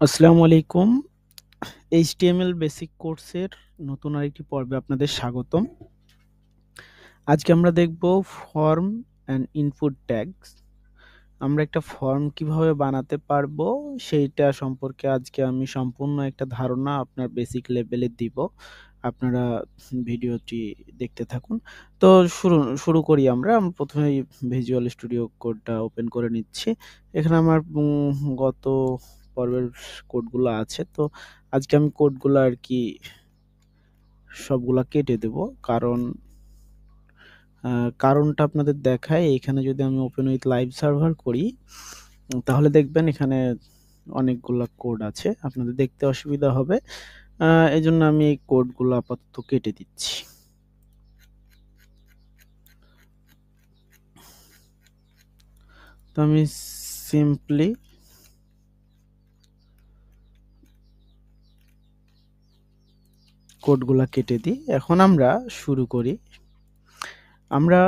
আসসালামু আলাইকুম। HTML basic কোর্সের নতুন আরেকটি পর্বে আপনাদের স্বাগতম। আজকে আমরা দেখব ফর্ম অ্যান্ড ইনপুট ট্যাগস। আমরা একটা ফর্ম কিভাবে বানাতে পারবো সেইটা সম্পর্কে আজকে আমি সম্পূর্ণ একটা ধারণা আপনার বেসিক লেভেলে দিব। আপনারা ভিডিওটি দেখতে থাকুন। তো শুরু করি আমরা। প্রথমেই ভিজুয়াল স্টুডিও কোডটা ওপেন করে নিচ্ছি। এখানে আমার গত পর্বের কোডগুলো আছে। তো আজকে আমি কোডগুলো আর কি সবগুলা কেটে দেব। কারণটা আপনাদের দেখায়। এখানে যদি আমি ওপেন উইথ লাইভ সার্ভার করি তাহলে দেখবেন এখানে অনেকগুলা কোড আছে, আপনাদের দেখতে অসুবিধা হবে। এজন্য আমি এই কোডগুলো আপাতত কেটে দিচ্ছি। তো আমি সিম্পলি কোডগুলা কেটে দিই। এখন আমরা শুরু করি। আমরা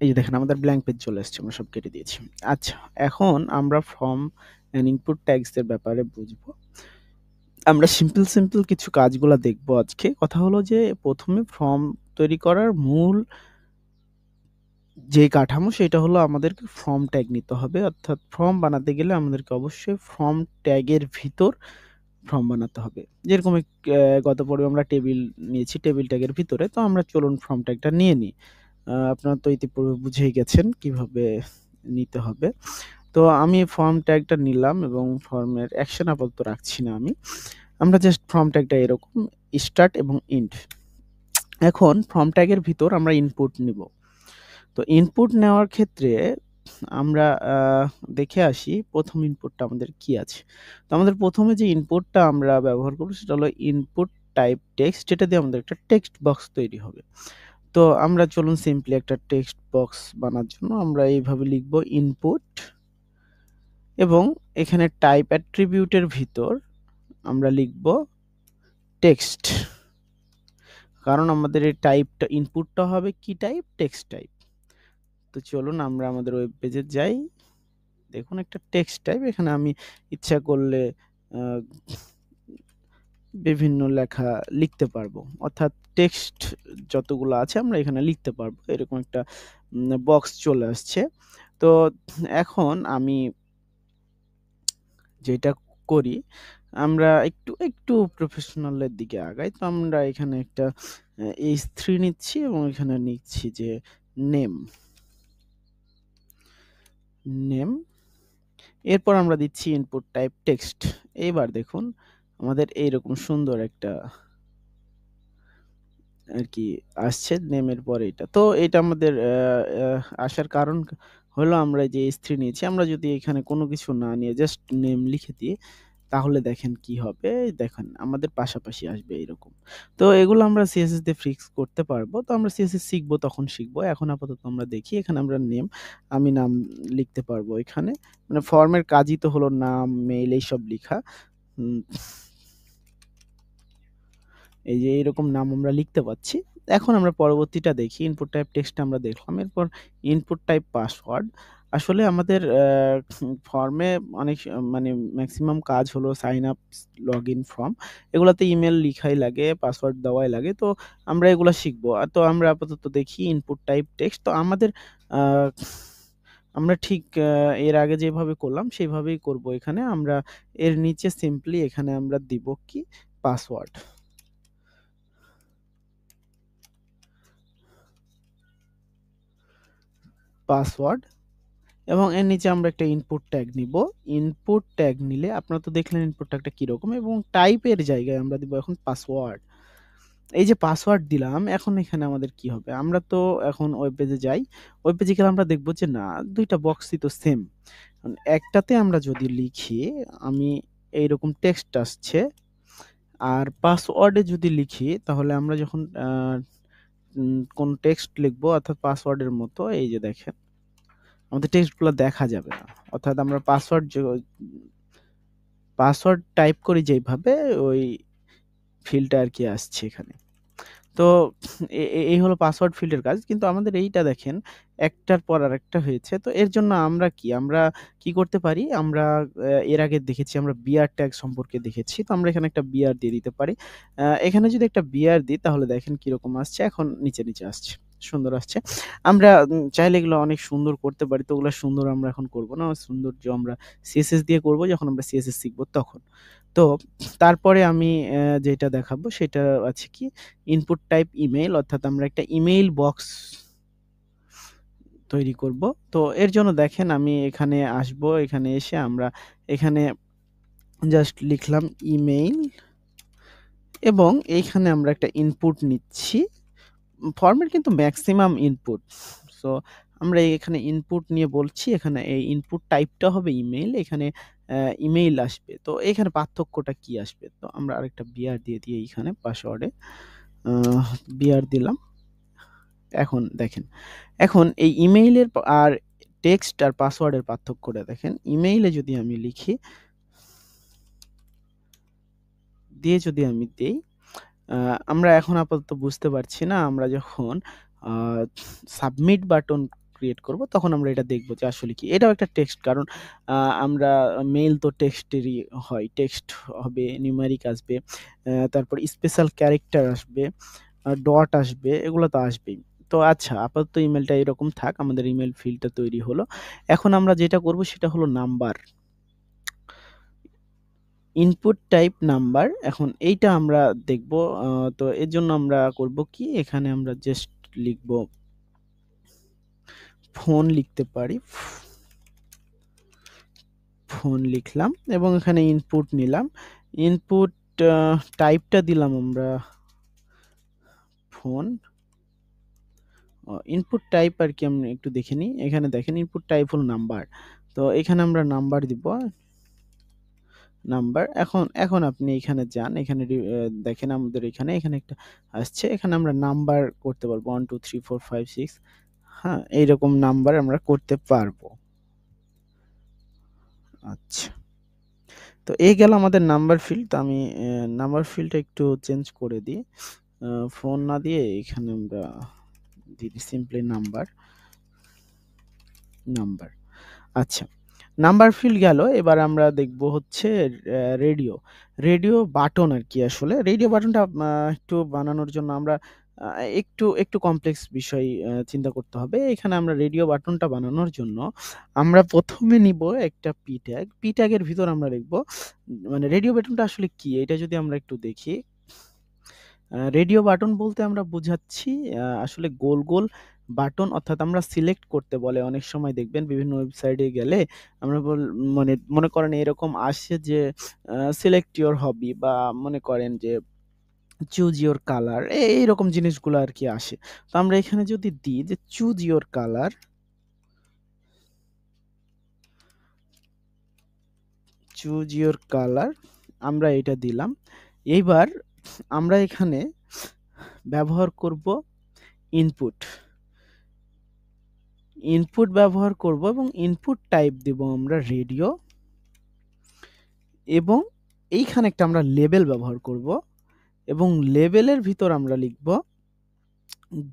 এই যে দেখেন আমাদের ব্ল্যাঙ্ক পেজ চলে আসছে, আমরা সব কেটে দিয়েছি। আচ্ছা, এখন আমরা ফর্ম এন্ড ইনপুট ট্যাগস এর ব্যাপারে বুঝবো। আমরা সিম্পল কিছু কাজগুলা দেখবো আজকে। কথা হলো যে প্রথমে ফর্ম তৈরি করার মূল যে কাঠামো সেটা হলো আমাদেরকে ফর্ম ট্যাগ নিতে হবে। অর্থাৎ ফর্ম বানাতে গেলে আমাদেরকে অবশ্যই ফর্ম ট্যাগের ভিতর ফর্ম বানাতে হবে। যেরকম গত পর্বে আমরা টেবিল নিয়েছি, টেবিল ট্যাগের ভিতরে। তো আমরা চলুন ফর্ম ট্যাগটা নিয়ে নিই। আপনারা তো ইতিপূর্বে বুঝেই গেছেন কিভাবে নিতে হবে। তো আমি ফর্ম ট্যাগটা নিলাম এবং ফর্মের অ্যাকশন আপাতত রাখছি না আমি। আমরা জাস্ট ফর্ম ট্যাগটা এরকম স্টার্ট এবং এন্ড। এখন ফর্ম ট্যাগের ভিতর আমরা ইনপুট নিব। তো ইনপুট নেওয়ার ক্ষেত্রে আমরা দেখে আসি প্রথম ইনপুটটা আমাদের কি আছে। তো আমাদের প্রথমে যে ইনপুটটা আমরা ব্যবহার করব সেটা হলো ইনপুট টাইপ টেক্সট, যেটা দিয়ে আমাদের একটা টেক্সট বক্স তৈরি হবে। তো আমরা চলুন সিম্পলি একটা টেক্সট বক্স বানার জন্য আমরা এইভাবে লিখব ইনপুট, এবং এখানে টাইপ অ্যাট্রিবিউটের ভিতর আমরা লিখব টেক্সট, কারণ আমাদের এই টাইপটা ইনপুটটা হবে কি টাইপ, টেক্সট টাইপ। তো চলুন আমরা আমাদের ওয়েব পেজে যাই। দেখুন একটা টেক্সট টাইপ, এখানে আমি ইচ্ছা করলে বিভিন্ন লেখা লিখতে পারবো, অর্থাৎ টেক্সট যতগুলো আছে আমরা এখানে লিখতে পারবো। এরকম একটা বক্স চলে আসছে। তো এখন আমি যেটা করি, আমরা একটু প্রফেশনালের দিকে আগাই। তো আমরা এখানে একটা H3 নিচ্ছি এবং এখানে নিচ্ছি যে নেম। এরপর আমরা দিচ্ছি ইনপুট টাইপ টেক্সট। এইবার দেখুন আমাদের এইরকম সুন্দর একটা আর কি আসছে নেমের পরে এটা। তো এটা আমাদের আসার কারণ হলো আমরা যে S3 নিয়েছি। আমরা যদি এখানে কোনো কিছু না নিয়ে জাস্ট নেম লিখে দিই তাহলে দেখেন কি হবে। দেখেন আমাদের পাশাপাশি আসবে এরকম। তো এগুলো আমরা CSS দিয়ে ফিক্স করতে পারবো। তো আমরা CSS শিখবো, তখন শিখবো। এখন আপাতত আমরা দেখি এখানে আমরা আমি নাম লিখতে পারবো এখানে। মানে ফর্মের কাজই তো হলো নাম, মেইল এইসব লিখা। হুম, এই যে এরকম নাম আমরা লিখতে পাচ্ছি। এখন আমরা পরবর্তীটা দেখি। ইনপুট টাইপ টেক্সট আমরা দেখলাম। এরপর ইনপুট টাইপ পাসওয়ার্ড। আসলে আমাদের ফর্মে অনেক মানে মেক্সিমাম কাজ হলো সাইন আপ, লগইন ফর্ম। এগুলাতে ইমেল লিখাই লাগে, পাসওয়ার্ড দেওয়াই লাগে। তো আমরা এগুলা শিখবো। তো আমরা আপাতত দেখি ইনপুট টাইপ টেক্সট। তো আমাদের আ আমরা ঠিক এর আগে যেভাবে করলাম সেভাবেই করব এখানে। আমরা এর নিচে সিম্পলি এখানে আমরা দিব কি পাসওয়ার্ড। পাসওয়ার্ড এবং এর নিচে আমরা একটা ইনপুট ট্যাগ নিব। ইনপুট ট্যাগ নিলে আপনারা তো দেখলেন ইনপুট ট্যাগটা কিরকম, এবং টাইপের জায়গায় আমরা দিব এখন পাসওয়ার্ড। এই যে পাসওয়ার্ড দিলাম, এখন এখানে আমাদের কি হবে? আমরা তো এখন ওয়েব পেজে যাই। ওয়েব পেজে গেলে আমরা দেখব যে না, ২ টা বক্সই তো সেম। একটাতে আমরা যদি লিখি, আমি এইরকম টেক্সট আসছে। আর পাসওয়ার্ডে যদি লিখি তাহলে আমরা যখন কোন টেক্সট লিখবো অর্থাৎ পাসওয়ার্ডের মতো, এই যে দেখেন আমাদের টেক্সটগুলো দেখা যাবে না। অর্থাৎ আমরা পাসওয়ার্ড টাইপ করি যেইভাবে, ওই ফিল্ডটা আর কি আসছে এখানে। তো এই হলো পাসওয়ার্ড ফিল্ডের কাজ। কিন্তু আমাদের এইটা দেখেন একটার পর আরেকটা হয়েছে। তো এর জন্য আমরা কি করতে পারি? আমরা এর আগে দেখেছি আমরা বিআর ট্যাগ সম্পর্কে দেখেছি। তো আমরা এখানে একটা বিআর দিয়ে দিতে পারি। এখানে যদি একটা বিআর দিই তাহলে দেখেন কিরকম আসছে। এখন নিচে আসছে। সুন্দর আসছে। আমরা চাইলে এগুলো অনেক সুন্দর করতে পারি। তো ওগুলা সুন্দর আমরা এখন করব না। সৌন্দর্য আমরা সিএসএস দিয়ে করব যখন আমরা সিএসএস শিখব তখন। তো তারপরে আমি যেটা দেখাবো সেটা আছে কি ইনপুট টাইপ ইমেইল, অর্থাৎ আমরা একটা ইমেইল বক্স তৈরি করব। তো এর জন্য দেখেন আমি এখানে আসবো, এখানে এসে আমরা এখানে জাস্ট লিখলাম ইমেইল এবং এইখানে আমরা একটা ইনপুট নিচ্ছি। ফরম্যাট কিন্তু ম্যাক্সিমাম ইনপুট। সো আমরা এখানে ইনপুট নিয়ে বলছি, এখানে এই ইনপুট টাইপটা হবে ইমেইল, এখানে ইমেইল আসবে। তো এখানে পার্থক্যটা কি আসবে? তো আমরা আরেকটা বিআর দিয়ে দিই এইখানে পাসওয়ার্ডে। বিআর দিলাম। এখন দেখেন, এখন এই ইমেইলের আর টেক্সট আর পাসওয়ার্ডের পার্থক্যটা দেখেন। ইমেইলে যদি আমি লিখি, দিয়ে যদি আমি দেই, আমরা এখন আপাতত বুঝতে পারছি না। আমরা যখন সাবমিট বাটন ক্রিয়েট করব তখন আমরা এটা দেখব যে আসলে কি। এটাও একটা টেক্সট, কারণ আমরা মেইল তো টেক্সটেরই হয়। টেক্সট হবে, নিউমেরিক আসবে, তারপর স্পেশাল ক্যারেক্টার আসবে, ডট আসবে, এগুলো তো আসবেই। তো আচ্ছা, আপাতত ইমেলটা এরকম থাক। আমাদের ইমেল ফিল্ডটা তৈরি হলো। এখন আমরা যেটা করব সেটা হলো নাম্বার। Input type number. এখন এইটা আমরা দেখব। তো এর জন্য আমরা করব কি, এখানে আমরা জাস্ট লিখব ফোন, লিখতে পারি ফোন লিখলাম এবং এখানে ইনপুট নিলাম। ইনপুট টাইপটা দিলাম আমরা ফোন। ইনপুট টাইপ আর কি আমরা একটু দেখে নিই। এখানে দেখেন ইনপুট টাইপ হলো নাম্বার। তো এখানে আমরা নাম্বার দিব, নাম্বার। এখন আপনি এখানে যান, এখানে দেখেন আমাদের এখানে একটা আসছে। এখানে আমরা নাম্বার করতে পারবো 1 2 3 4 5 6। হ্যাঁ, এইরকম নাম্বার আমরা করতে পারবো। আচ্ছা, তো এই গেল আমাদের নাম্বার ফিল্ড। তো আমি নাম্বার ফিল্ডটা একটু চেঞ্জ করে দিই। ফোন না দিয়ে এখানে আমরা দিই সিম্পলি নাম্বার। নাম্বার আচ্ছা, নাম্বার ফিল্ড গেল। এবার আমরা দেখব হচ্ছে রেডিও। রেডিও বাটন আর কি। আসলে রেডিও বাটনটা একটু বানানোর জন্য আমরা একটু কমপ্লেক্স বিষয় চিন্তা করতে হবে। এখানে আমরা রেডিও বাটনটা বানানোর জন্য আমরা প্রথমে নিব একটা পি ট্যাগ। পি ট্যাগের ভিতর আমরা লিখব, মানে রেডিও বাটনটা আসলে কি এটা যদি আমরা একটু দেখি। রেডিও বাটন বলতে আমরা বুঝাচ্ছি আসলে গোল বাটন, অর্থাৎ আমরা সিলেক্ট করতে বলে অনেক সময় দেখবেন বিভিন্ন ওয়েবসাইটে গেলে আমরা মানে মনে করেন এরকম আসে যে সিলেক্ট ইওর হবি, বা মনে করেন যে চুজ ইওর কালার, এইরকম জিনিসগুলো আর কি আসে। তো আমরা এখানে যদি দিই যে choose your colour, choose your colour, আমরা এটা দিলাম। এইবার আমরা এখানে ব্যবহার করব ইনপুট। ইনপুট ব্যবহার করব এবং ইনপুট টাইপ দেব আমরা রেডিও, এবং এইখানে একটা আমরা লেবেল ব্যবহার করব এবং লেবেলের ভিতর আমরা লিখব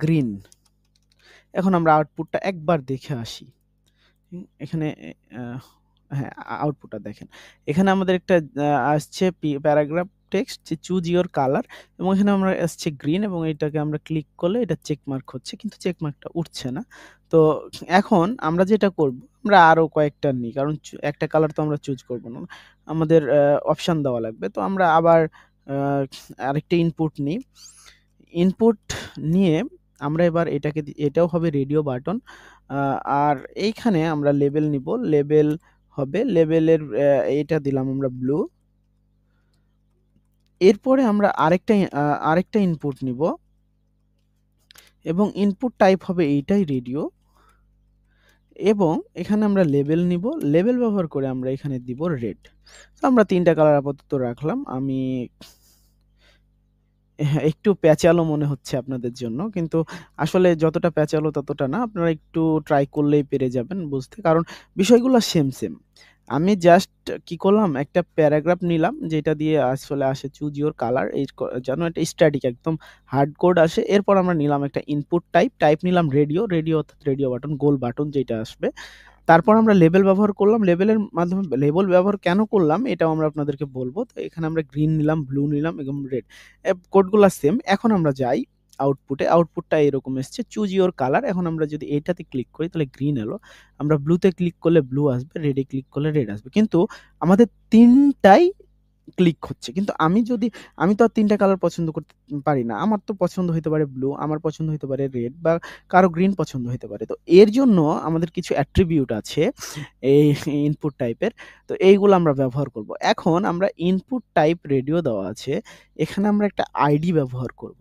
গ্রিন। এখন আমরা আউটপুটটা একবার দেখে আসি। এখানে হ্যাঁ, আউটপুটটা দেখেন। এখানে আমাদের একটা আসছে প্যারাগ্রাফ টেক্সট যে চুজ ইওর কালার, এবং এখানে আমরা আসছে গ্রিন, এবং এটাকে আমরা ক্লিক করলে এটা চেক মার্ক হচ্ছে, কিন্তু চেক মার্কটা উঠছে না। তো এখন আমরা যেটা করব, আমরা আরো কয়েকটা নিই, কারণ একটা কালার তো আমরা চুজ করব না, আমাদের অপশন দেওয়া লাগবে। তো আমরা আবার আরেকটা ইনপুট নিই। ইনপুট নিয়ে আমরা এবার এটাকে এটাও হবে রেডিও বাটন। আর এইখানে আমরা লেবেল নিব। লেবেল হবে, লেবেলের এটা দিলাম আমরা ব্লু। এরপরে আমরা আরেকটা ইনপুট নিব এবং ইনপুট টাইপ হবে এইটাই রেডিও, এবং এখানে আমরা লেবেল নিব। লেবেল ব্যবহার করে আমরা এখানে দিব রেড। তো আমরা ৩টা কালার আপাতত রাখলাম। আমি হ্যাঁ, একটু প্যাচালো মনে হচ্ছে আপনাদের জন্য, কিন্তু আসলে যতটা প্যাচালো ততটা না। আপনারা একটু ট্রাই করলেই পেরে যাবেন বুঝতে, কারণ বিষয়গুলো সেম। আমি জাস্ট কি করলাম, একটা প্যারাগ্রাফ নিলাম যেটা দিয়ে আসলে আসে চুজ ইওর কালার, এই যেন এটা স্ট্যাটিক একদম হার্ড কোড আসে। এরপর আমরা নিলাম একটা ইনপুট টাইপ নিলাম রেডিও অর্থাৎ রেডিও বাটন, গোল বাটন যেটা আসবে। তারপর আমরা লেবেল ব্যবহার করলাম, লেবেলের মাধ্যমে লেবেল ব্যবহার কেন করলাম এটাও আমরা আপনাদেরকে বলবো। তো এখানে আমরা গ্রিন নিলাম, ব্লু নিলাম এবং রেড, কোডগুলো সেম। এখন আমরা যাই আউটপুটে, আউটপুটটা এরকম এসছে চুজ ইওর কালার। এখন আমরা যদি এটাতে ক্লিক করি তাহলে গ্রিন এলো, আমরা ব্লুতে ক্লিক করলে ব্লু আসবে, রেডে ক্লিক করলে রেড আসবে। কিন্তু আমাদের তিনটাই ক্লিক হচ্ছে, কিন্তু আমি তো আর তিনটা কালার পছন্দ করতে পারি না। আমার তো পছন্দ হইতে পারে ব্লু, আমার পছন্দ হইতে পারে রেড, বা কারো গ্রিন পছন্দ হইতে পারে। তো এর জন্য আমাদের কিছু অ্যাট্রিবিউট আছে এই ইনপুট টাইপের, তো এইগুলো আমরা ব্যবহার করব। এখন আমরা ইনপুট টাইপ রেডিও দেওয়া আছে, এখানে আমরা একটা আইডি ব্যবহার করব।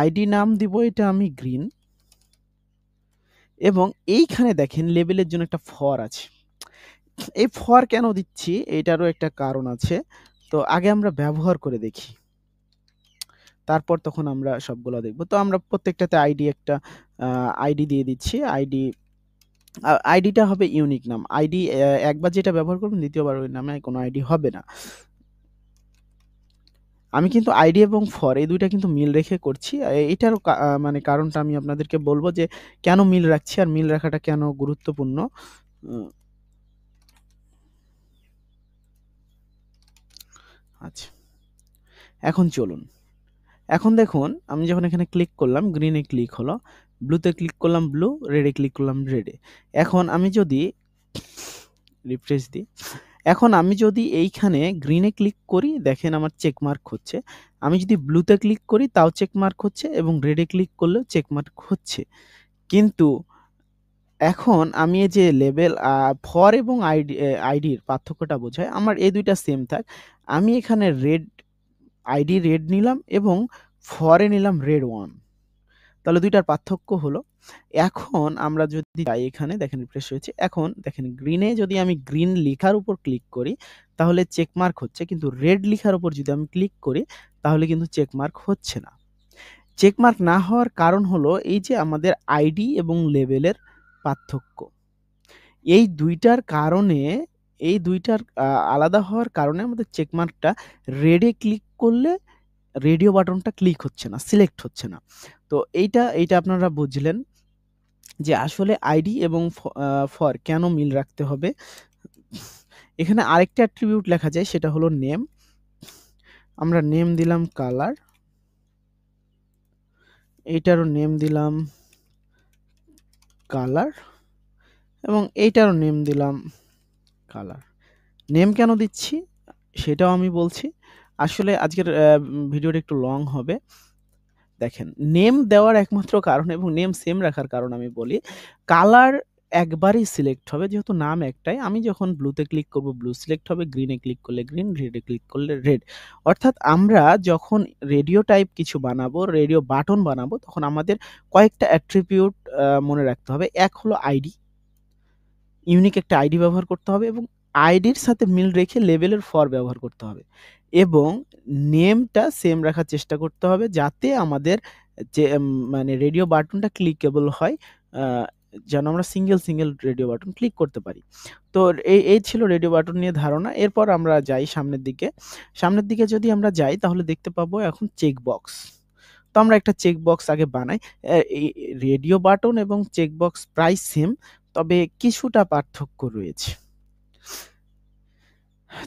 আইডি নাম দিব এটা আমি গ্রিন, এবং এইখানে দেখেন লেবেলের জন্য একটা ফর আছে। এই ফর কেন দিচ্ছি এটারও একটা কারণ আছে, তো আগে আমরা ব্যবহার করে দেখি, তারপর তখন আমরা সবগুলো দেখব। তো আমরা প্রত্যেকটাতে একটা আইডি দিয়ে দিচ্ছি। আইডিটা হবে ইউনিক নাম। আইডি একবার যেটা ব্যবহার করবেন দ্বিতীয়বার ওই নামে কোনো আইডি হবে না। আমি কিন্তু আইডি এবং ফর এই দুইটা কিন্তু মিল রেখে করছি। এটার মানে কারণটা আমি আপনাদেরকে বলবো যে কেন মিল রাখছি আর মিল রাখাটা কেন গুরুত্বপূর্ণ। আচ্ছা, এখন চলুন। এখন দেখুন আমি যখন এখানে ক্লিক করলাম গ্রিনে ক্লিক হলো, ব্লুতে ক্লিক করলাম ব্লু, রেডে ক্লিক করলাম রেডে। এখন আমি যদি রিফ্রেশ দিই, এখন আমি যদি এইখানে গ্রিনে ক্লিক করি দেখেন আমার চেক মার্ক হচ্ছে, আমি যদি ব্লুতে ক্লিক করি তাও চেক মার্ক হচ্ছে, এবং রেডে ক্লিক করলেও চেক মার্ক হচ্ছে। কিন্তু এখন আমি এই যে লেবেল ফর এবং আইডির পার্থক্যটা বোঝায়, আমার এই দুইটা সেম থাক, আমি এখানে আইডি রেড নিলাম এবং ফরে নিলাম রেড 1, তাহলে দুইটার পার্থক্য হলো। এখন আমরা যদি যাই এখানে দেখেন রিফ্রেশ হয়েছে, এখন দেখেন গ্রিনে যদি আমি গ্রিন লেখার উপর ক্লিক করি তাহলে চেক মার্ক হচ্ছে, কিন্তু রেড লেখার উপর যদি আমি ক্লিক করি তাহলে কিন্তু চেক মার্ক হচ্ছে না। চেক মার্ক না হওয়ার কারণ হলো এই যে আমাদের আইডি এবং লেবেলের পার্থক্য। এই দুইটার কারণে, এই দুইটার আলাদা হওয়ার কারণে আমাদের চেক মার্কটা রেডে ক্লিক করলে রেডিও বাটনটা ক্লিক হচ্ছে না, সিলেক্ট হচ্ছে না। তো এইটা আপনারা বুঝলেন যে আসলে আইডি এবং ফর কেন মিল রাখতে হবে। এখানে আরেকটা অ্যাট্রিবিউট লেখা যায় সেটা হলো নেম। আমরা নেম দিলাম কালার, এইটারও নেম দিলাম কালার, এবং এইটারও নেম দিলাম কালার। নেম কেন দিচ্ছি সেটাও আমি বলছি। আসলে আজকের ভিডিওটা একটু লং হবে। দেখেন নেম দেওয়ার একমাত্র কারণ এবং নেম সেম রাখার কারণ আমি বলি, কালার একবারই সিলেক্ট হবে যেহেতু নাম একটাই। আমি যখন ব্লুতে ক্লিক করব ব্লু সিলেক্ট হবে, গ্রিনে ক্লিক করলে গ্রিন, রেডে ক্লিক করলে রেড। অর্থাৎ আমরা যখন রেডিও টাইপ কিছু বানাবো, রেডিও বাটন বানাবো, তখন আমাদের কয়েকটা অ্যাট্রিবিউট মনে রাখতে হবে। এক হলো আইডি, ইউনিক একটা আইডি ব্যবহার করতে হবে, এবং আইডির সাথে মিল রেখে লেবেলের ফর ব্যবহার করতে হবে, এবং নেমটা সেম রাখার চেষ্টা করতে হবে যাতে আমাদের যে মানে রেডিও বাটনটা ক্লিকেবল হয়, যেন আমরা সিঙ্গেল রেডিও বাটন ক্লিক করতে পারি। তো এই ছিল রেডিও বাটন নিয়ে ধারণা। এরপর আমরা যাই সামনের দিকে যদি আমরা যাই তাহলে দেখতে পাবো এখন চেক বক্স। তো আমরা একটা চেক বক্স আগে বানাই। এই রেডিও বাটন এবং চেক বক্স প্রায় সেম, তবে কিছুটা পার্থক্য রয়েছে।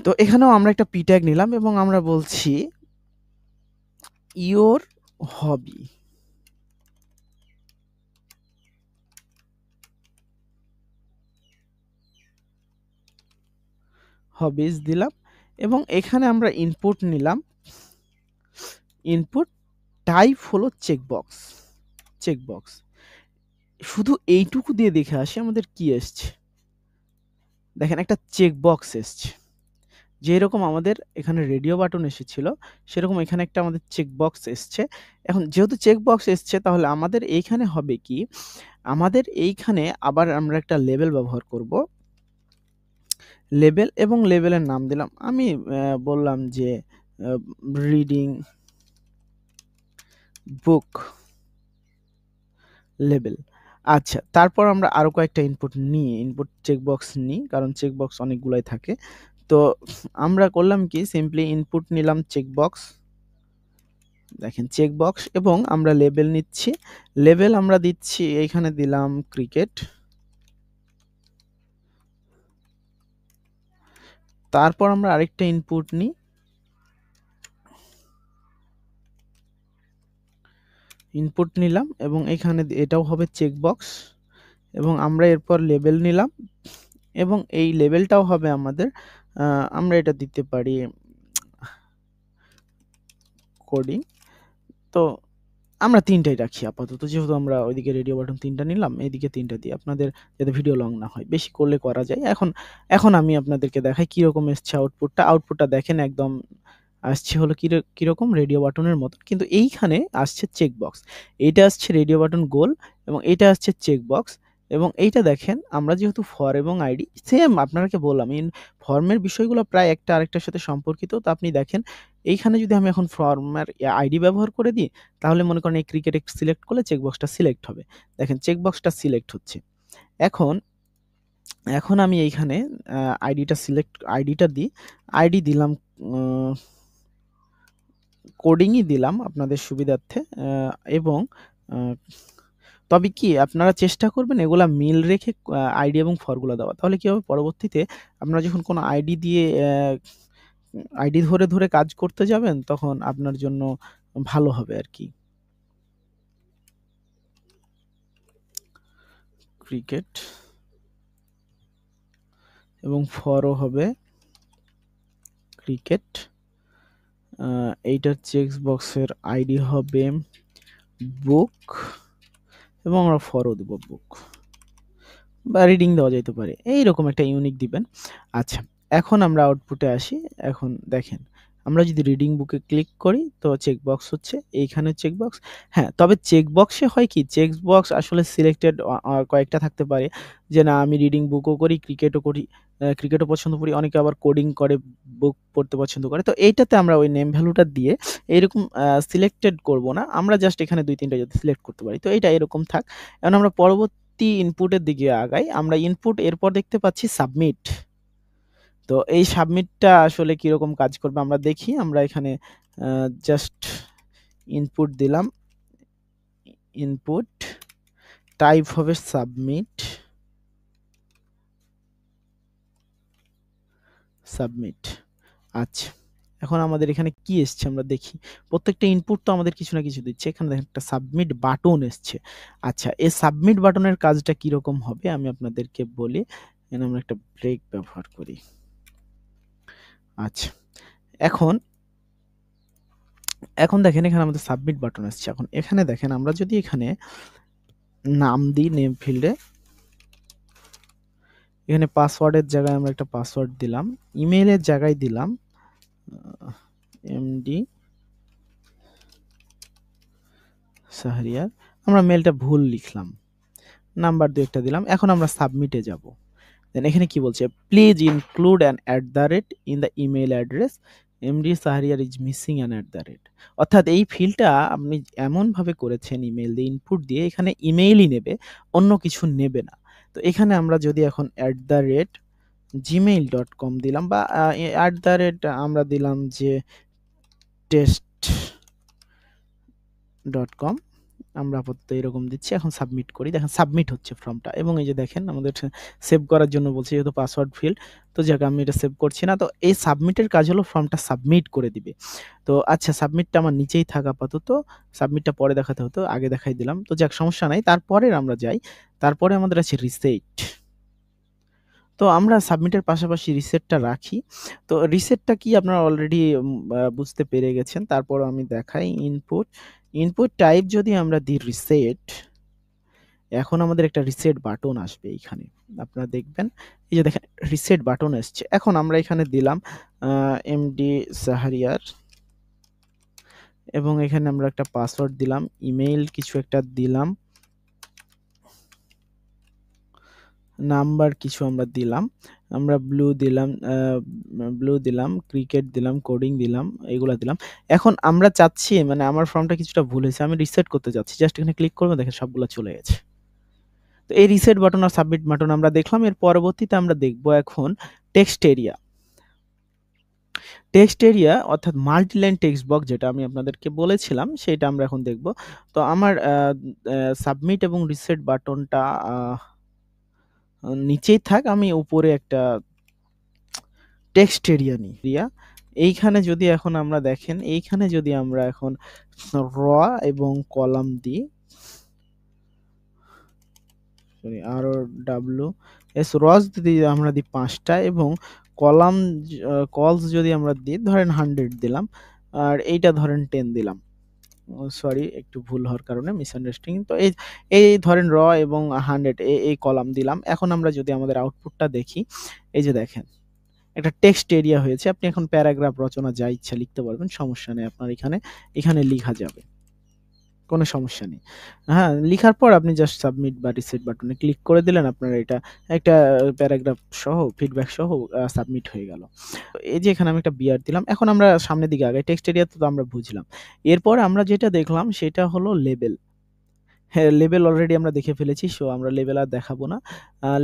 তো এখানেও আমরা একটা পি ট্যাগ নিলাম এবং আমরা বলছি ইওর হবি। হবিজ দিলাম, এবং এখানে আমরা ইনপুট নিলাম, ইনপুট টাইপ হলো চেকবক্স। শুধু এইটুকু দিয়ে দেখে আসি আমাদের কি এসছে। দেখেন একটা চেকবক্স এসছে, যেরকম আমাদের এখানে রেডিও বাটন এসেছিল সেরকম এখানে একটা আমাদের চেকবক্স এসছে। এখন যেহেতু চেকবক্স এসছে তাহলে আমাদের এইখানে হবে কি, আমাদের এইখানে আবার আমরা একটা লেবেল ব্যবহার করব, লেবেল, এবং লেবেলের নাম দিলাম আমি বললাম যে রিডিং বুক লেবেল। আচ্ছা, তারপর আমরা আরো কয়েকটা ইনপুট চেকবক্স নিই, কারণ চেকবক্স অনেকগুলাই থাকে। তো আমরা করলাম কি, সিম্পলি ইনপুট নিলাম চেকবক্স, দেখেন চেকবক্স, এবং আমরা লেবেল নিচ্ছি। লেবেল আমরা দিচ্ছি, এইখানে দিলাম ক্রিকেট। তারপর আমরা আরেকটা ইনপুট নিই, ইনপুট নিলাম এবং এখানে এটাও হবে চেকবক্স, এবং আমরা এরপর লেবেল নিলাম এবং এই লেবেলটাও হবে আমাদের, আমরা এটা দিতে পারি কোডিং। তো আমরা ৩ টাই রাখি আপাতত, যেহেতু আমরা ওইদিকে রেডিও বাটন ৩ টা নিলাম, এইদিকে ৩ টা দিই, আপনাদের যাতে ভিডিও লং না হয়, বেশি করলে করা যায়। এখন আমি আপনাদেরকে দেখাই কিরকম এসছে আউটপুটটা। আউটপুটটা দেখেন একদম আসছে হলো কিরকম রেডিও বাটনের মতো, কিন্তু এইখানে আসছে চেকবক্স। এইটা আসছে রেডিও বাটন গোল এবং এইটা আসছে চেকবক্স। এবং এইটা দেখেন, আমরা যেহেতু ফর এবং আইডি সেম, আপনাকে বললাম ফর্মের বিষয়গুলো প্রায় একটা আরেকটার সাথে সম্পর্কিত। তো আপনি দেখেন এইখানে যদি আমি এখন ফর্মের আইডি ব্যবহার করে দিই, তাহলে মনে করেন এই ক্রিকেট সিলেক্ট করলে চেকবক্সটা সিলেক্ট হবে। দেখেন চেকবক্সটা সিলেক্ট হচ্ছে। এখন এখন আমি এইখানে আইডিটা দিই, আইডি দিলাম, কোডিংই দিলাম আপনাদের সুবিধার্থে। এবং তবে কি আপনারা চেষ্টা করবেন এগুলা মিল রেখে আইডি এবং ফরগুলা দেওয়া, তাহলে কি হবে, পরবর্তীতে আপনারা যখন কোনো আইডি দিয়ে আইডি ধরে ধরে কাজ করতে যাবেন, তখন আপনার জন্য ভালো হবে আর কি। ক্রিকেট এবং ফরও হবে ক্রিকেট। এইটার চেক বক্সের আইডি হবে বুক এবং আমরা ফরও দেব বুক, বা রিডিং দেওয়া যেতে পারে, এইরকম একটা ইউনিক দিবেন। আচ্ছা, এখন আমরা আউটপুটে আসি। এখন দেখেন আমরা যদি রিডিং বুকে ক্লিক করি, তো চেকবক্স হচ্ছে এইখানে চেকবক্স। হ্যাঁ, তবে চেকবক্সে হয় কি, চেকবক্স আসলে সিলেক্টেড কয়েকটা থাকতে পারে, যে না আমি রিডিং বুকও করি, ক্রিকেটও করি, ক্রিকেটও পছন্দ করি, অনেকে আবার কোডিং করে, বুক পড়তে পছন্দ করে। তো এইটাতে আমরা ওই নেম ভ্যালুটা দিয়ে এইরকম সিলেক্টেড করব না, আমরা জাস্ট এখানে ২-৩টা যদি সিলেক্ট করতে পারি, তো এইটা এরকম থাক। এখন আমরা পরবর্তী ইনপুটের দিকে আগাই। আমরা ইনপুট এরপর দেখতে পাচ্ছি সাবমিট। তো এই সাবমিটটা আসলে কিরকম কাজ করবে আমরা দেখি। আমরা এখানে জাস্ট ইনপুট দিলাম, ইনপুট টাইপ হবে সাবমিট, সাবমিট। আচ্ছা, এখন আমাদের এখানে কি এসছে আমরা দেখি। প্রত্যেকটা ইনপুট তো আমাদের কিছু না কিছু দিচ্ছে। এখানে দেখেন একটা সাবমিট বাটন এসছে। আচ্ছা, এই সাবমিট বাটনের কাজটা কিরকম হবে আমি আপনাদেরকে বলি। এখানে আমরা একটা ব্রেক ব্যবহার করি। আচ্ছা, এখন এখন দেখেন এখানে আমাদের সাবমিট বাটন আসছে। এখন এখানে দেখেন আমরা যদি এখানে নাম দিই, নেম ফিল্ডে এখানে পাসওয়ার্ডের জায়গায় আমরা একটা পাসওয়ার্ড দিলাম, ইমেইলের জায়গায় দিলাম এমডি শাহরিয়ার, আমরা মেলটা ভুল লিখলাম, নাম্বার ২ একটা দিলাম। এখন আমরা সাবমিটে যাব। দেন এখানে কি বলছে, please include an @ in the email address, MD Shahriar is missing an @। অর্থাৎ এই ফিল্ডটা আপনি এমনভাবে করেছেন ইমেইল দিয়ে ইনপুট দিয়ে, এখানে ইমেইলই নেবে, অন্য কিছু নেবে না। তো এখানে আমরা যদি এখন @gmail.com দিলাম, বা আমরা দিলাম যে test.com, আমরা আপাতত এরকম দিচ্ছি। এখন সাবমিট করি। দেখেন সাবমিট হচ্ছে ফর্মটা, এবং এই যে দেখেন আমাদের সেভ করার জন্য বলছে, যেহেতু পাসওয়ার্ড ফিল্ড, তো যাক আমি এটা সেভ করছি না। তো এই সাবমিটের কাজ হলো ফর্মটা সাবমিট করে দিবে। তো আচ্ছা, সাবমিটটা আমার নিচেই থাক আপাতত, সাবমিটটা পরে দেখাতে হতো, আগে দেখাই দিলাম। তো যাক সমস্যা নাই। তারপরের আমরা যাই। তারপরে আমাদের আছে রিসেট। তো আমরা সাবমিটের পাশাপাশি রিসেটটা রাখি। তো রিসেটটা কি আপনারা অলরেডি বুঝতে পেরে গেছেন। তারপরও আমি দেখাই। ইনপুট টাইপ যদি আমরা দিই রিসেট, এখন আমাদের একটা রিসেট বাটন আসবে এইখানে। আপনারা দেখবেন, এই যে দেখেন রিসেট বাটন এসছে। এখন আমরা এখানে দিলাম এমডি শাহরিয়ার, এবং এখানে আমরা একটা পাসওয়ার্ড দিলাম, ইমেইল কিছু একটা দিলাম, নাম্বার কিছু আমরা দিলাম, আমরা ব্লু দিলাম, ক্রিকেট দিলাম, কোডিং দিলাম, এগুলা দিলাম। এখন আমরা চাচ্ছি, মানে আমার ফর্মটা কিছুটা ভুল হয়েছে, আমি রিসেট করতে চাচ্ছি। জাস্ট এখানে ক্লিক করবো, দেখেন সবগুলা চলে গেছে। তো এই রিসেট বাটন আর সাবমিট বাটন আমরা দেখলাম। এর পরবর্তীতে আমরা দেখব এখন টেক্সট এরিয়া। টেক্সট এরিয়া অর্থাৎ মাল্টিলাইন টেক্সট বক্স যেটা আমি আপনাদেরকে বলেছিলাম সেটা আমরা এখন দেখব। তো আমার সাবমিট এবং রিসেট বাটনটা নিচেই থাক, আমি উপরে একটা টেক্সট এরিয়া নিই। এইখানে যদি এখন আমরা দেখেন, এইখানে যদি আমরা এখন র এবং কলাম দিই, আর ডাব্লিউ এস রস যদি আমরা দিই 5টা এবং কলাম কলস যদি আমরা দিই ধরেন 100 দিলাম, আর এইটা ধরেন 10 দিলাম। সরি, একটু ভুল হওয়ার কারণে মিসআন্ডারস্ট্যান্ডিং। তো এই ধরেন র এবং 100 এই কলাম দিলাম। এখন আমরা যদি আমাদের আউটপুটটা দেখি, এই যে দেখেন একটা টেক্সট এরিয়া হয়েছে। আপনি এখন প্যারাগ্রাফ রচনা যা ইচ্ছা লিখতে পারবেন, সমস্যা নেই। আপনার এখানে লেখা যাবে, কোনো সমস্যা নেই। হ্যাঁ, লিখার পর আপনি জাস্ট সাবমিট বা রিসেট বাটনে ক্লিক করে দিলেন, আপনার এটা একটা প্যারাগ্রাফ সহ ফিডব্যাক সহ সাবমিট হয়ে গেল। এই যে এখানে আমি একটা বিআর দিলাম। এখন আমরা সামনের দিকে আগাই। টেক্সট এরিয়া তো আমরা বুঝলাম। এরপর আমরা যেটা দেখলাম সেটা হলো লেবেল। হ্যাঁ, লেবেল অলরেডি আমরা দেখে ফেলেছি, সো আমরা লেবেল আর দেখাবো না।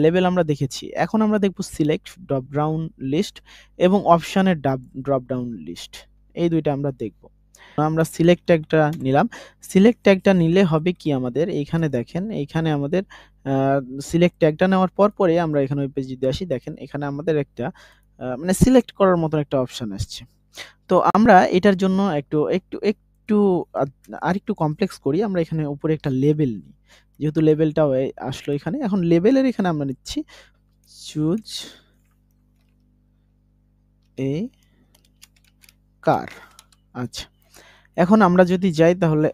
লেবেল আমরা দেখেছি। এখন আমরা দেখব সিলেক্ট, ড্রপ ডাউন লিস্ট এবং অপশনের ড্রপ ডাউন লিস্ট। এই দুইটা আমরা দেখব। আমরা সিলেক্ট ট্যাগটা নিলাম। সিলেক্ট ট্যাগটা নিলে হবে কি, আমাদের এইখানে দেখেন, এইখানে আমাদের সিলেক্ট ট্যাগটা নেওয়ার পরে আমরা এখানে ওই পেজে যদি আসি, দেখেন এখানে আমাদের একটা মানে সিলেক্ট করার মতন একটা অপশন আসছে। তো আমরা এটার জন্য একটু একটু একটু আরেকটু কমপ্লেক্স করি। আমরা এখানে উপরে একটা লেবেল নিই, যেহেতু লেবেলটাও আসলো এখানে। এখন লেবেলের এখানে আমরা নিচ্ছি চুজ এ কার। আচ্ছা, এখন আমরা যদি যাই তাহলে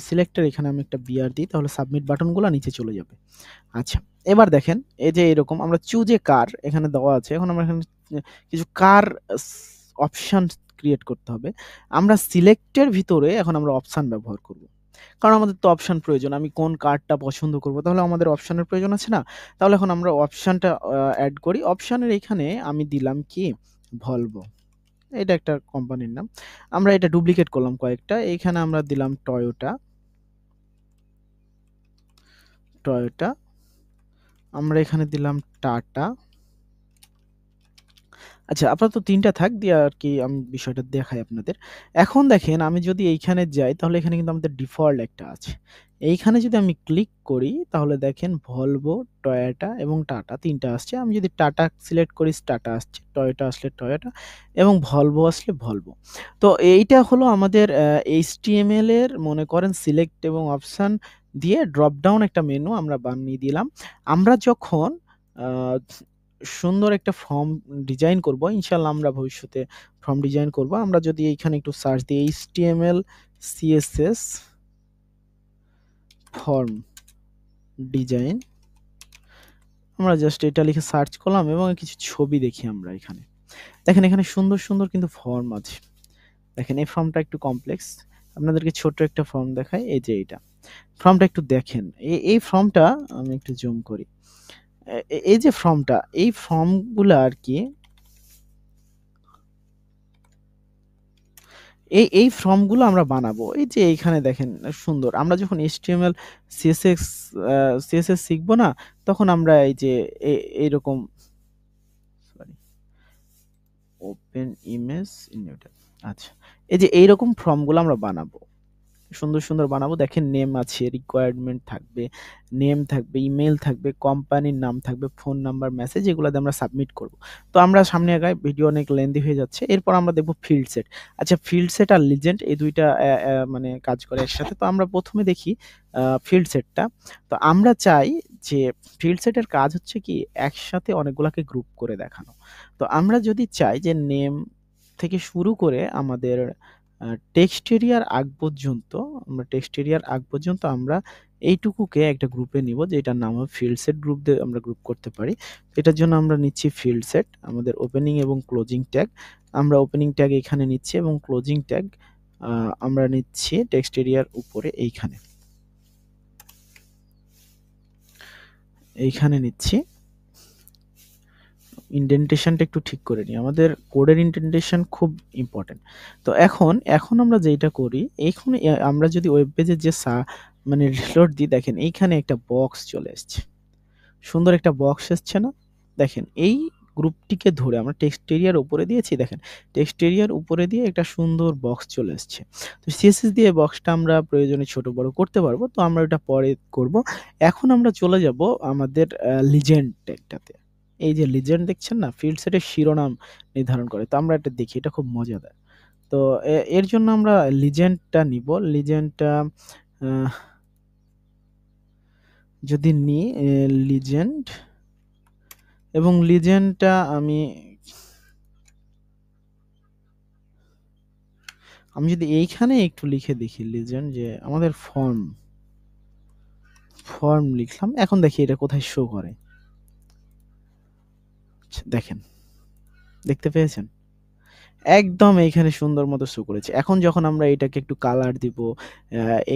সিলেক্টের এখানে আমি একটা বিআর দিই, তাহলে সাবমিট বাটনগুলো নিচে চলে যাবে। আচ্ছা, এবার দেখেন এই যে এরকম আমরা চুজ এ কার এখানে দেওয়া আছে। এখন আমরা এখানে কিছু কার অপশন ক্রিয়েট করতে হবে। আমরা সিলেক্টের ভিতরে এখন আমরা অপশন ব্যবহার করব, কারণ আমাদের তো অপশন প্রয়োজন। আমি কোন কারটা পছন্দ করব, তাহলে আমাদের অপশনের প্রয়োজন আছে না? তাহলে এখন আমরা অপশনটা অ্যাড করি। অপশনের এখানে আমি দিলাম কি, ভলভো। এটা একটা কোম্পানির নাম। আমরা এটা ডুপ্লিকেট করলাম কয়েকটা। এইখানে আমরা দিলাম টয়োটা। আমরা এখানে দিলাম টাটা। আচ্ছা, আপাতত ৩টা থাক, দিয়ে আর কি আমি বিষয়টা দেখাই আপনাদের। এখন দেখেন আমি যদি এইখানে যাই, তাহলে এখানে কিন্তু আমাদের ডিফল্ট একটা আছে। এইখানে যদি আমি ক্লিক করি, তাহলে দেখেন ভলভো, টয়োটা এবং টাটা ৩টা আসছে। আমি যদি টাটা সিলেক্ট করি, টাটা আসছে, টয়োটা আসলে টয়োটা এবং ভলভো আসলে ভলভো। তো এইটা হলো আমাদের HTML এর, মনে করেন সিলেক্ট এবং অপশন দিয়ে ড্রপ ডাউন একটা মেনু আমরা বানিয়ে দিলাম। আমরা যখন আ সুন্দর একটা ফর্ম ডিজাইন করব, ইনশাআল্লাহ আমরা ভবিষ্যতে ফর্ম ডিজাইন করব। আমরা যদি এইখানে একটু সার্চ দিই HTML CSS ফর্ম ডিজাইন, আমরা জাস্ট এটা লিখে সার্চ করলাম এবং কিছু ছবি দেখি আমরা এখানে। দেখেন এখানে সুন্দর সুন্দর কিন্তু ফর্ম আছে। দেখেন এই ফর্মটা একটু কমপ্লেক্স, আপনাদেরকে ছোট্ট একটা ফর্ম দেখাই। এই যে এইটা ফর্মটা একটু দেখেন। এই ফর্মটা আমি একটু জুম করি। এই যে ফর্মটা, এই ফর্মগুলো আর কি, এই ফর্মগুলো আমরা বানাবো। এই যে এইখানে দেখেন সুন্দর। আমরা যখন HTML CSS শিখবো না, তখন আমরা এই যে এইরকম, সরি, ওপেন ইমেজ ইনহেরিটেড। আচ্ছা, এই যে এইরকম ফর্মগুলো আমরা বানাবো, সুন্দর সুন্দর বানাবো। দেখেন নেম আছে, রিকোয়ারমেন্ট থাকবে, নেম থাকবে, ইমেল থাকবে, কোম্পানির নাম থাকবে, ফোন নাম্বার, মেসেজ, এগুলো দিয়ে আমরা সাবমিট করব। তো আমরা সামনে আগাই, ভিডিও অনেক লেন্দি হয়ে যাচ্ছে। এরপর আমরা দেখব ফিল্ড সেট। আচ্ছা, ফিল্ড সেট আর লিজেন্ড এই দুইটা মানে কাজ করে একসাথে। তো আমরা প্রথমে দেখি ফিল্ড সেটটা। তো আমরা চাই যে ফিল্ড সেটের কাজ হচ্ছে কি, একসাথে অনেকগুলাকে গ্রুপ করে দেখানো। তো আমরা যদি চাই যে নেম থেকে শুরু করে আমাদের টেক্সট এরিয়ার আগ পর্যন্ত আমরা এইটুকুকে একটা গ্রুপে নিব, যেটার নাম হবে ফিল্ড সেট। গ্রুপ দিয়ে আমরা গ্রুপ করতে পারি। এটার জন্য আমরা নিচ্ছি ফিল্ড সেট, আমাদের ওপেনিং এবং ক্লোজিং ট্যাগ। আমরা ওপেনিং ট্যাগ এখানে নিচ্ছি এবং ক্লোজিং ট্যাগ আমরা নিচ্ছি টেক্সট এরিয়ার উপরে এইখানে নিচ্ছি। ইনডেন্টেশনটা একটু ঠিক করে নিই, আমাদের কোডের ইনডেন্টেশন খুব ইম্পর্টেন্ট। তো এখন আমরা যেটা করি, এখন আমরা যদি ওয়েব পেজের যে মানে রিলোড দিই, দেখেন এইখানে একটা বক্স চলে এসছে। সুন্দর একটা বক্স এসছে না? দেখেন এই গ্রুপটিকে ধরে আমরা টেক্সট এরিয়ার উপরে দিয়েছি, দেখেন টেক্সট এরিয়ার উপরে দিয়ে একটা সুন্দর বক্স চলে এসছে। তো সিএসএস দিয়ে বক্সটা আমরা প্রয়োজনে ছোট বড় করতে পারবো, তো আমরা ওটা পরে করব। এখন আমরা চলে যাব আমাদের লিজেন্ড ট্যাগটাতে। এই যে লিজেন্ড দেখছেন না, ফিল্ড সেটের শিরোনাম নির্ধারণ করে। তো আমরা এটা দেখি, এটা খুব মজাদার। তো এর জন্য আমরা লিজেন্ডটা নিব। লিজেন্ডটা যদি নিই লিজেন্ড, এবং লিজেন্ডটা আমি যদি এইখানে একটু লিখে দেখি লিজেন্ড, যে আমাদের ফর্ম লিখলাম, এখন দেখি এটা কোথায় শো করে। আচ্ছা, দেখেন, দেখতে পেয়েছেন? একদম এইখানে সুন্দর মতো শো করেছে। এখন যখন আমরা এটাকে একটু কালার দিব,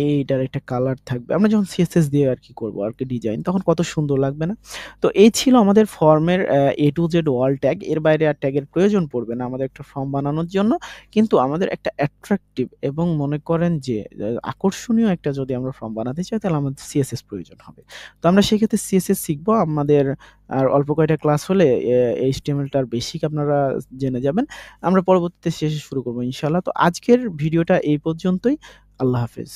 এইটার একটা কালার থাকবে। আমরা যখন সিএসএস দিয়ে আরকি করব আরকি ডিজাইন, তখন কত সুন্দর লাগবে না? তো এই ছিল আমাদের ফর্মের A to Z all tag. এর বাইরে আর ট্যাগের প্রয়োজন পড়বে না আমাদের একটা ফর্ম বানানোর জন্য। কিন্তু আমাদের একটা অ্যাট্রাকটিভ এবং মনে করেন যে আকর্ষণীয় একটা যদি আমরা ফর্ম বানাতে চাই, তাহলে আমাদের সিএসএস প্রয়োজন হবে। তো আমরা সেক্ষেত্রে সিএসএস শিখব। আমাদের আর অল্প কয়টা ক্লাস হলে HTML টার বেসিক আপনারা জেনে যাবেন। আমরা পরবর্তীতে শেষে শুরু করব ইনশাআল্লাহ। তো আজকের ভিডিওটা এই পর্যন্তই। আল্লাহ হাফেজ।